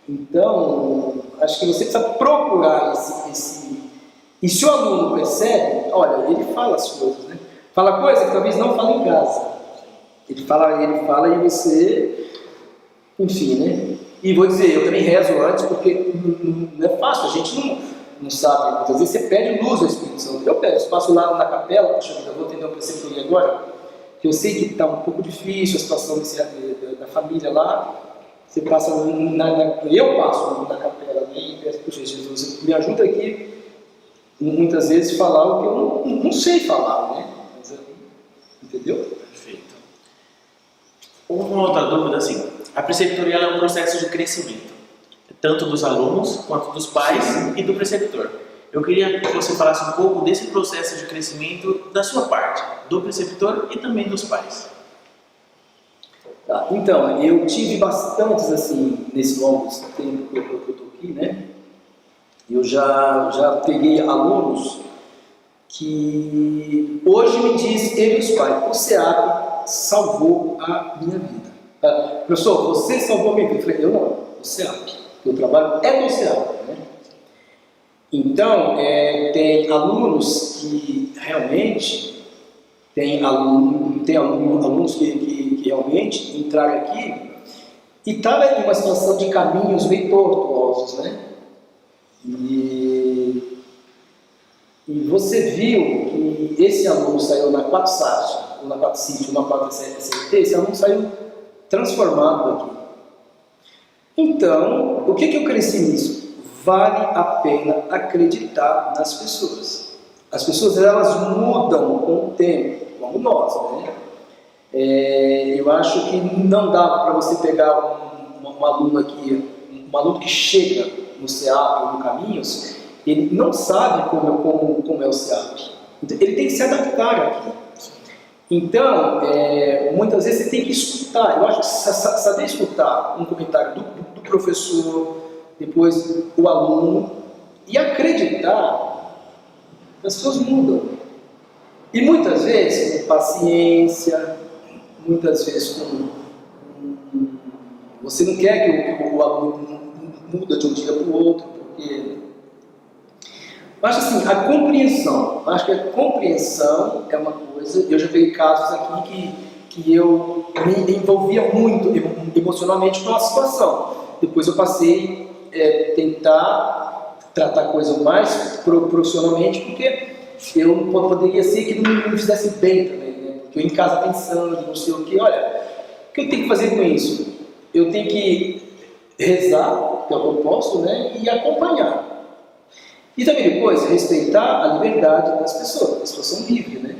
Então, acho que você precisa procurar esse. E se o aluno percebe, olha, ele fala as coisas, né? Fala coisa que talvez não fale em casa. Ele fala e você, enfim, né? E vou dizer, eu também rezo antes, porque não é fácil, a gente não sabe. Muitas vezes você pede luz ao Espírito Santo. Eu peço, passo lá na capela, poxa vida, vou atender um preceptoria agora, que eu sei que está um pouco difícil a situação da família lá. Você passa eu passo na capela, né, e peço, poxa Jesus, me ajuda aqui, muitas vezes, falar o que eu não sei falar, né? Mas, entendeu? Perfeito. Uma outra dúvida, assim, a preceptoria é um processo de crescimento. tanto dos alunos quanto dos pais e do preceptor. Eu queria que você falasse um pouco desse processo de crescimento da sua parte, do preceptor e também dos pais. Tá, então, eu tive bastantes, assim, nesse longo tempo que eu estou aqui, né? Eu já peguei alunos que hoje me diz, ele e os pais, o SEAP salvou a minha vida. Professor, você salvou a minha vida? Eu falei, eu não, o SEAP. Eu trabalho é no SEAP, né? Então, tem alunos que realmente, tem alunos que realmente entraram aqui e estavam em uma situação de caminhos meio tortuosos, né? E você viu que esse aluno saiu na 4 SAT, ou na 4 CIT, ou na 4 SLT, esse aluno saiu transformado daqui. Então, o que eu cresci nisso? Vale a pena acreditar nas pessoas. As pessoas, elas mudam com o tempo, como nós, né? Eu acho que não dá para você pegar um aluno aqui, um aluno que chega no SEAP ou no Caminhos, ele não sabe como é o SEAP. Então, ele tem que se adaptar aqui. Então, muitas vezes você tem que escutar. Eu acho que saber escutar um comentário do professor, depois o aluno, e acreditar, as pessoas mudam. E muitas vezes com paciência, muitas vezes você não quer que o aluno muda de um dia para o outro, porque eu acho assim, a compreensão, eu acho que a compreensão é uma coisa. Eu já peguei casos aqui que eu me envolvia muito emocionalmente com a situação. Depois eu passei a tentar tratar a coisa mais profissionalmente, porque eu não poderia ser que não me fizesse bem também, né? Porque eu em casa pensando, não sei o que, olha, o que eu tenho que fazer com isso? Eu tenho que rezar, que é o que eu posso, né? E acompanhar. E também depois, respeitar a liberdade das pessoas. As pessoas são livres, né?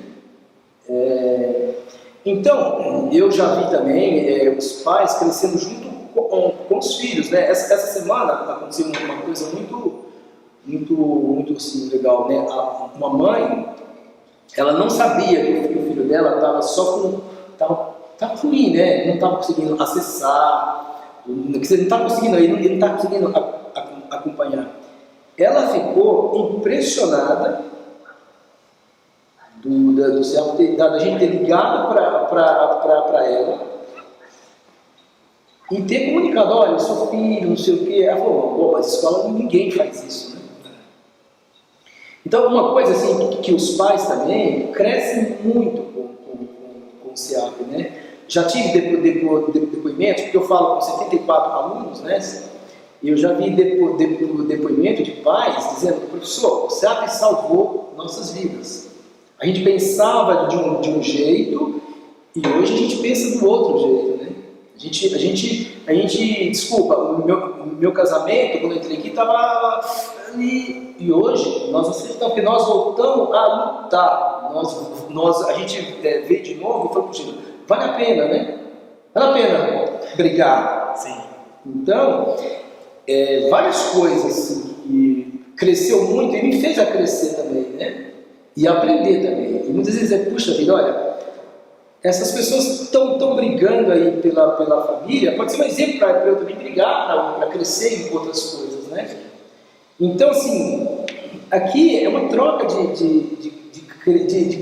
Então, eu já vi também os pais crescendo junto com os filhos, né? Essa semana aconteceu uma coisa muito assim, legal, né? Uma mãe, ela não sabia que o filho dela estava só com... Estava ruim, né? Não estava conseguindo acessar, não estava conseguindo, ele não estava conseguindo acompanhar. Ela ficou impressionada do céu, da gente ter ligado para ela e ter comunicado, olha, seu filho, não sei o quê. Ela falou, mas escola ninguém faz isso, né? Então, uma coisa assim, que os pais também crescem muito com o SEAP, né? Já tive depoimentos, porque eu falo com 74 alunos, né? Eu já vi depoimento de pais dizendo, professor, o SEAP salvou nossas vidas. A gente pensava de um jeito e hoje a gente pensa do outro jeito, né? A gente desculpa, o meu casamento, quando eu entrei aqui, estava ali, e hoje nós aceitamos, porque nós voltamos a lutar. A gente veio de novo e falou, puxa, vale a pena, né? Vale a pena brigar. Sim. Então, várias coisas assim, que cresceu muito e me fez a crescer também, né? E aprender também. E muitas vezes puxa vida, olha, essas pessoas estão brigando aí pela família, pode ser um exemplo para eu também brigar, para crescer em outras coisas, né? Então, assim, aqui é uma troca de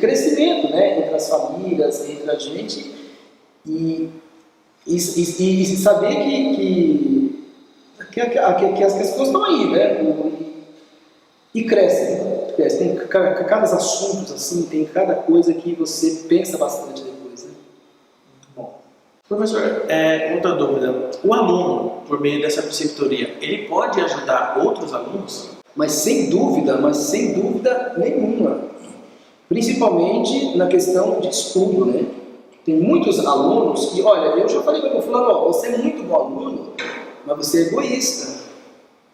crescimento, né? Entre as famílias, entre a gente, e saber que as pessoas estão aí, né? E crescem. Tem cada assuntos assim, tem cada coisa que você pensa bastante depois, né? Bom. Professor, outra dúvida. O aluno, por meio dessa preceptoria, ele pode ajudar outros alunos? Mas sem dúvida nenhuma. Principalmente na questão de estudo, né? Tem muitos alunos que, olha, eu já falei para o fulano, você é muito bom aluno, mas você é egoísta.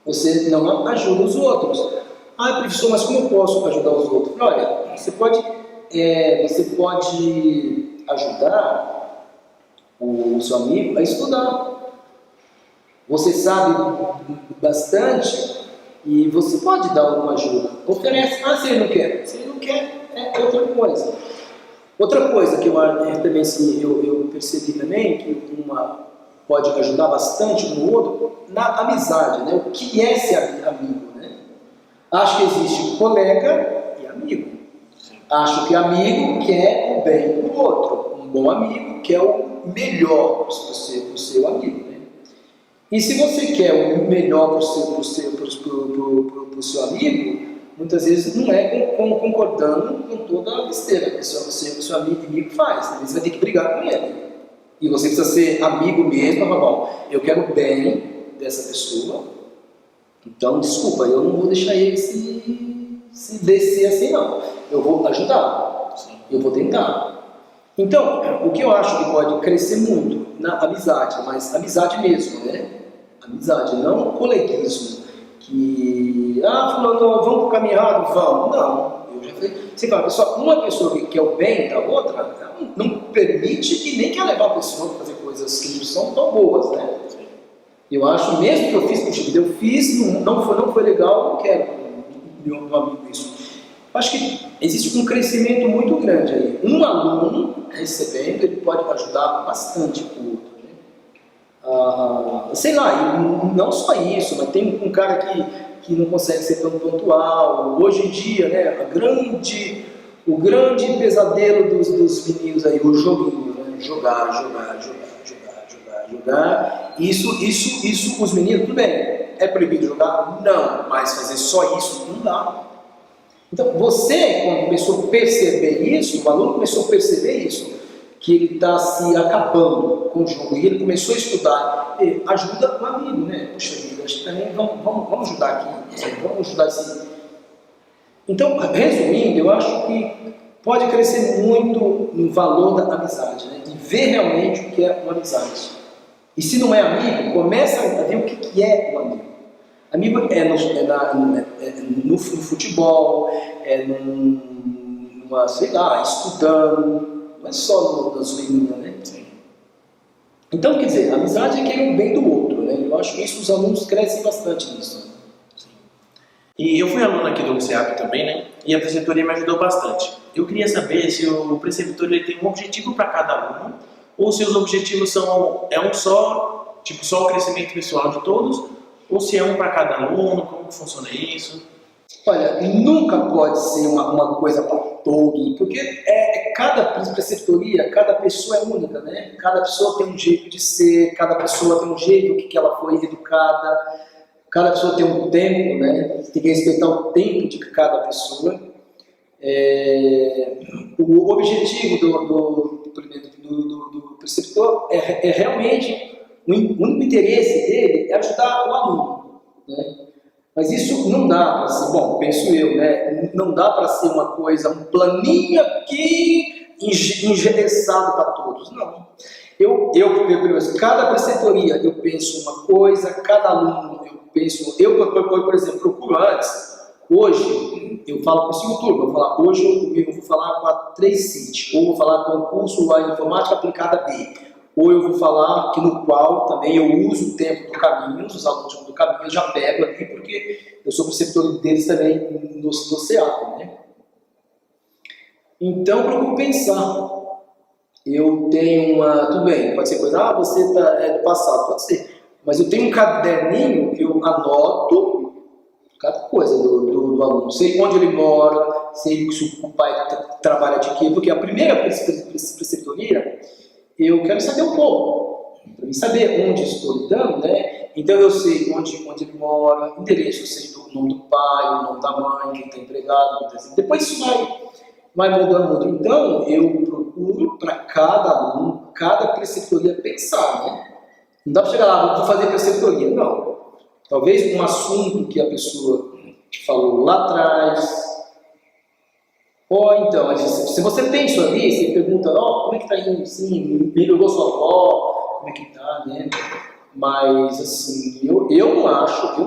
Você não ajuda os outros. Ah, professor, mas como eu posso ajudar os outros? Olha, você pode ajudar o seu amigo a estudar. você sabe bastante e você pode dar alguma ajuda. Oferece, se ele não quer. Se ele não quer, é outra coisa. Outra coisa que eu também assim, eu percebi também, que uma pode ajudar bastante um no outro, na amizade, né? O que é ser amigo, né? Acho que existe colega e amigo. Acho que amigo quer o bem do outro. Um bom amigo quer o melhor para o seu amigo, né? E se você quer o melhor para o seu amigo, muitas vezes não é concordando com toda a besteira que o seu amigo faz. Às vezes você vai ter que brigar com ele. E você precisa ser amigo mesmo, bom, eu quero o bem dessa pessoa, então desculpa, eu não vou deixar ele se descer assim não. Eu vou ajudar, eu vou tentar. Então, o que eu acho que pode crescer muito na amizade, mas amizade mesmo, né? Amizade, não coleguismo. Que, fulano, vamos pro caminho errado? Vamos. Não, eu já falei. Você fala, pessoal, uma pessoa que quer o bem da outra, ela não permite e nem quer levar a pessoa a fazer coisas que não são tão boas, né? Eu acho, mesmo que eu fiz, puxa vida, eu fiz, não foi legal, não quero meu amigo isso. Acho que existe um crescimento muito grande aí. Um aluno recebendo, ele pode ajudar bastante o outro. Sei lá, não só isso, mas tem um cara que não consegue ser tão pontual. Hoje em dia, né, o grande pesadelo dos meninos aí, o joguinho, né? Jogar. Isso os meninos, tudo bem, é proibido jogar? Não, mas fazer só isso não dá. Então, você, quando começou a perceber isso, o aluno começou a perceber isso, que ele está se acabando com o jogo, e ele começou a estudar, ajuda o amigo, né? Puxa vida, acho que também vamos ajudar aqui, vamos ajudar esse. Então, resumindo, eu acho que pode crescer muito no valor da amizade, né? E ver realmente o que é uma amizade. E se não é amigo, começa a ver o que é o amigo. Amigo no futebol, sei lá, estudando. Não é só nas meninas, né? Sim. Então, quer dizer, a amizade é querer o bem do outro, né? Eu acho que isso os alunos crescem bastante nisso. Sim. E eu fui aluno aqui do CEAP também, né? E a preceptoria me ajudou bastante. Eu queria saber se o preceptor ele tem um objetivo para cada aluno, ou se os objetivos são um só, tipo só o crescimento pessoal de todos, ou se é um para cada aluno, como funciona isso? Olha, nunca pode ser uma coisa para todos, porque cada preceptoria, cada pessoa é única, né? Cada pessoa tem um jeito de ser, cada pessoa tem um jeito que ela foi educada, cada pessoa tem um tempo, né? Você tem que respeitar o tempo de cada pessoa. O objetivo do preceptor é realmente, o único interesse dele é ajudar o aluno, né? Mas isso não dá para ser, bom, penso eu, né? Não dá para ser uma coisa, um planinho aqui engessado para todos, não. Cada preceptoria eu penso uma coisa, cada aluno eu penso, por exemplo, procuro antes, hoje, eu falo com o segundo turno, vou falar, hoje eu vou falar com a 3CIT, ou vou falar com o curso lá em Informática Aplicada B. Ou eu vou falar que no qual também eu uso o tempo do caminho, os alunos do caminho eu já pego aqui, porque eu sou preceptor deles também no CEAP, né? Então, procuro pensar. Eu tenho tudo bem, pode ser coisa, você é do passado, pode ser. Mas eu tenho um caderninho que eu anoto cada coisa do aluno. Sei onde ele mora, sei se o pai trabalha de quê, porque a primeira preceptoria, eu quero saber um pouco, para mim saber onde estou lidando, né? Então eu sei onde ele mora, endereço, eu sei o nome do pai, o nome da mãe, quem está empregado, depois isso vai mudando muito. Então eu procuro para cada aluno, cada preceptoria pensar, né? Não dá para chegar lá, vou fazer preceptoria, não. Talvez um assunto que a pessoa te falou lá atrás. Ou então, se você tem isso ali, você pergunta, como é que está indo? Sim, melhorou sua avó, como é que está, né? Mas, assim, eu não acho que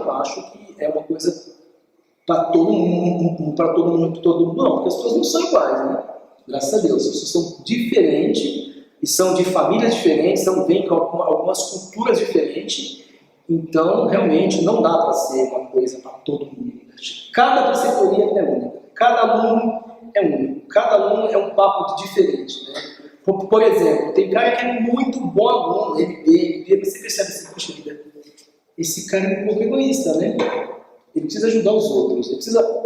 é uma coisa para todo mundo, não, porque as pessoas não são iguais, né? Graças a Deus, as pessoas são diferentes, e são de famílias diferentes, vêm com algumas culturas diferentes, Então, realmente, não dá para ser uma coisa para todo mundo. Cada preceptoria é única, cada aluno é único, cada aluno é um papo diferente, né? Por exemplo, tem cara que é muito bom aluno, MB, você percebe assim, poxa vida, esse cara é um pouco egoísta, né? Ele precisa ajudar os outros, ele precisa...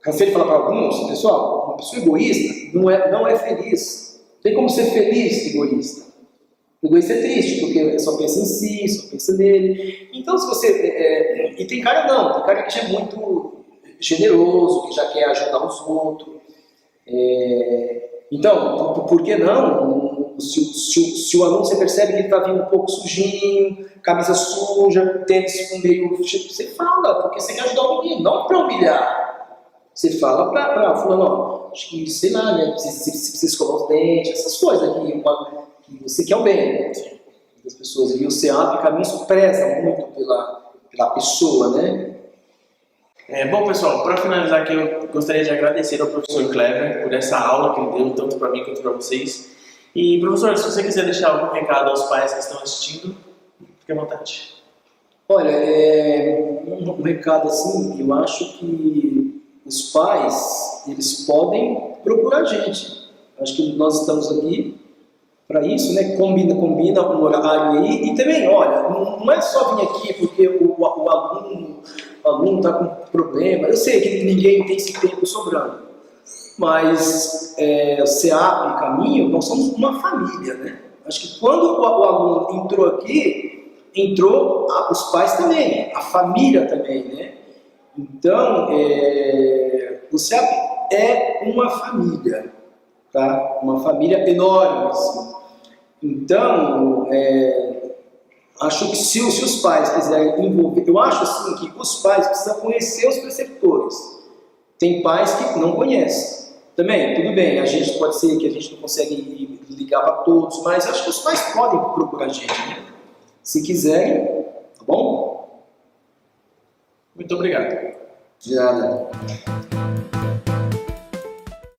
Cansei de falar para alguns, pessoal, uma pessoa egoísta não é feliz. Tem como ser feliz egoísta. O egoísta é triste, porque só pensa em si, só pensa nele. Então, se você... E tem cara não, tem cara que é muito generoso, que já quer ajudar os outros. Então, por que não? Se o aluno você percebe que ele está vindo um pouco sujinho, camisa suja, tênis meio... Você fala, porque você quer ajudar o menino, não para humilhar. Você fala para fulano, acho que, sei lá, né, precisa escovar os dentes, essas coisas que você quer o bem das pessoas. E o CEAP, caminho, isso preza muito pela pessoa, né? Bom, pessoal, para finalizar aqui, eu gostaria de agradecer ao professor Clever por essa aula que ele deu, tanto para mim quanto para vocês. E, professor, se você quiser deixar algum recado aos pais que estão assistindo, fique à vontade. Olha, um recado assim, eu acho que os pais, eles podem procurar a gente. Acho que nós estamos aqui para isso, né? Combina um horário aí. E também, olha, não é só vir aqui porque o aluno está com problema. Eu sei que ninguém tem esse tempo sobrando. Mas o CEAP e Caminho, nós somos uma família, né? Acho que quando o aluno entrou aqui, entrou os pais também, a família também, né? Então, o CEAP é uma família, tá? Uma família enorme, assim. Então, acho que se os pais quiserem envolver, eu acho assim que os pais precisam conhecer os preceptores. Tem pais que não conhecem. Também, tudo bem, a gente pode ser que a gente não consegue ligar para todos, mas acho que os pais podem procurar a gente, né? Se quiserem, tá bom? Muito obrigado. De nada.